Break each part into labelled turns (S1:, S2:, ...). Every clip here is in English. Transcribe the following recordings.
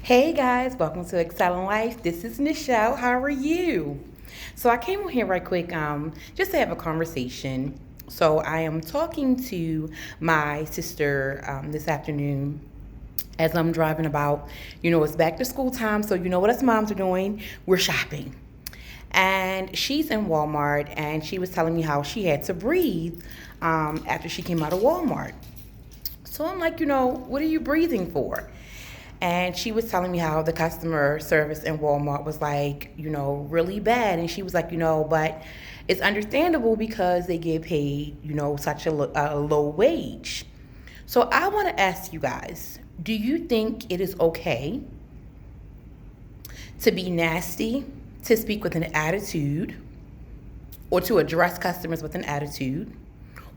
S1: Hey guys, welcome to Excelling Life. This is Michelle. How are you? So I came on here right quick, just to have a conversation. So I am talking to my sister this afternoon as I'm driving about. It's back to school time, so you know what us moms are doing? We're shopping. And she's in Walmart, and she was telling me how she had to breathe after she came out of Walmart. So I'm like, what are you breathing for? And she was telling me how the customer service in Walmart was like, really bad. And she was like, but it's understandable because they get paid, such a low wage. So I want to ask you guys, do you think it is okay to be nasty, to speak with an attitude, or to address customers with an attitude,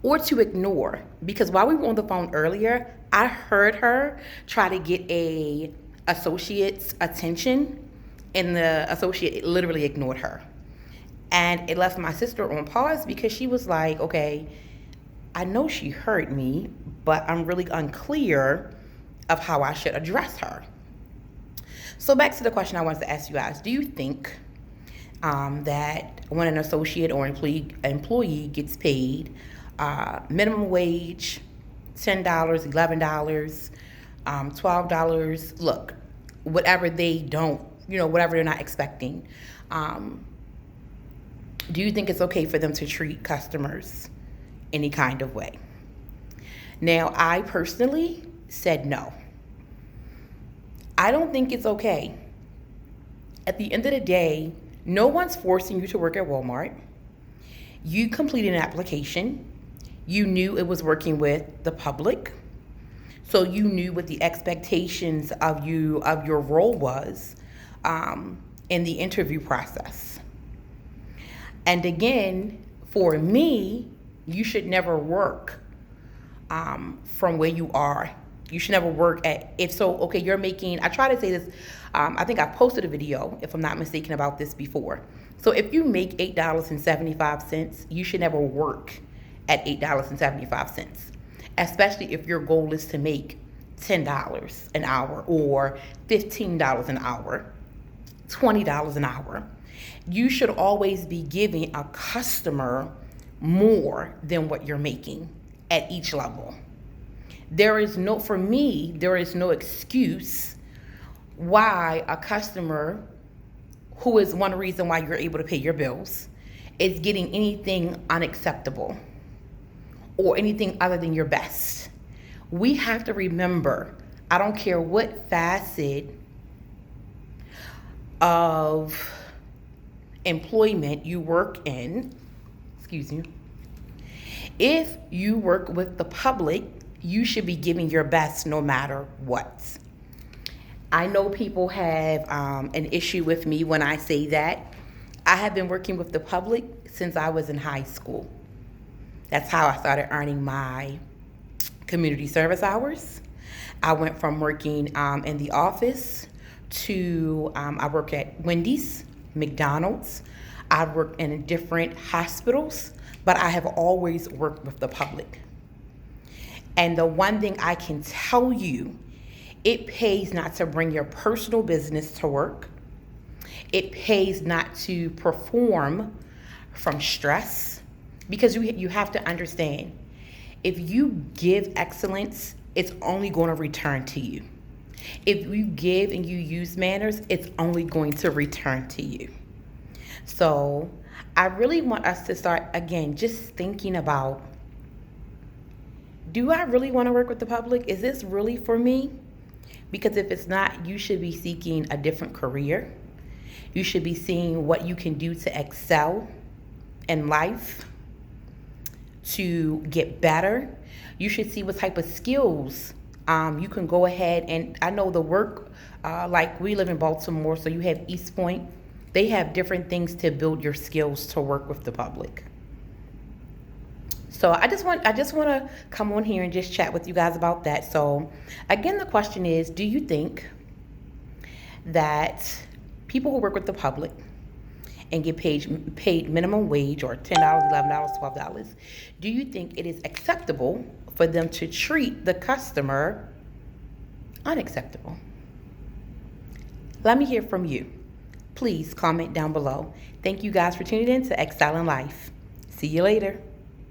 S1: or to ignore? Because while we were on the phone earlier, I heard her try to get a associate's attention, and the associate literally ignored her. And it left my sister on pause because she was like, okay, I know she heard me, but I'm really unclear of how I should address her. So back to the question I wanted to ask you guys. Do you think that when an associate or employee gets paid minimum wage, $10, $11, $12, look, whatever they don't, whatever they're not expecting, do you think it's okay for them to treat customers any kind of way? Now, I personally said no. I don't think it's okay. At the end of the day, no one's forcing you to work at Walmart. You completed an application. You knew it was working with the public. So you knew what the expectations of your role was in the interview process. And again, for me, you should never work from where you are. You should never work at, you're making, I try to say this, I think I posted a video, if I'm not mistaken, about this before. So if you make $8.75, you should never work at $8.75, especially if your goal is to make $10 an hour or $15 an hour, $20 an hour. You should always be giving a customer more than what you're making at each level. For me, there is no excuse why a customer, who is one reason why you're able to pay your bills, is getting anything unacceptable or anything other than your best. We have to remember, I don't care what facet of employment you work in, if you work with the public, you should be giving your best no matter what. I know people have an issue with me when I say that. I have been working with the public since I was in high school. That's how I started earning my community service hours. I went from working in the office to I work at Wendy's, McDonald's. I've worked in different hospitals, but I have always worked with the public. And the one thing I can tell you, it pays not to bring your personal business to work. It pays not to perform from stress, because you have to understand, if you give excellence, it's only going to return to you. If you give and you use manners, it's only going to return to you. So I really want us to start, again, just thinking about, do I really want to work with the public? Is this really for me? Because if it's not, you should be seeking a different career. You should be seeing what you can do to excel in life, to get better. You should see what type of skills you can go ahead and, I know the work, like we live in Baltimore, so you have East Point. They have different things to build your skills to work with the public. So I just want to come on here and just chat with you guys about that. So again, the question is, do you think that people who work with the public and get paid minimum wage, or $10, $11, $12, do you think it is acceptable for them to treat the customer unacceptable? Let me hear from you. Please comment down below. Thank you guys for tuning in to Exile in Life. See you later.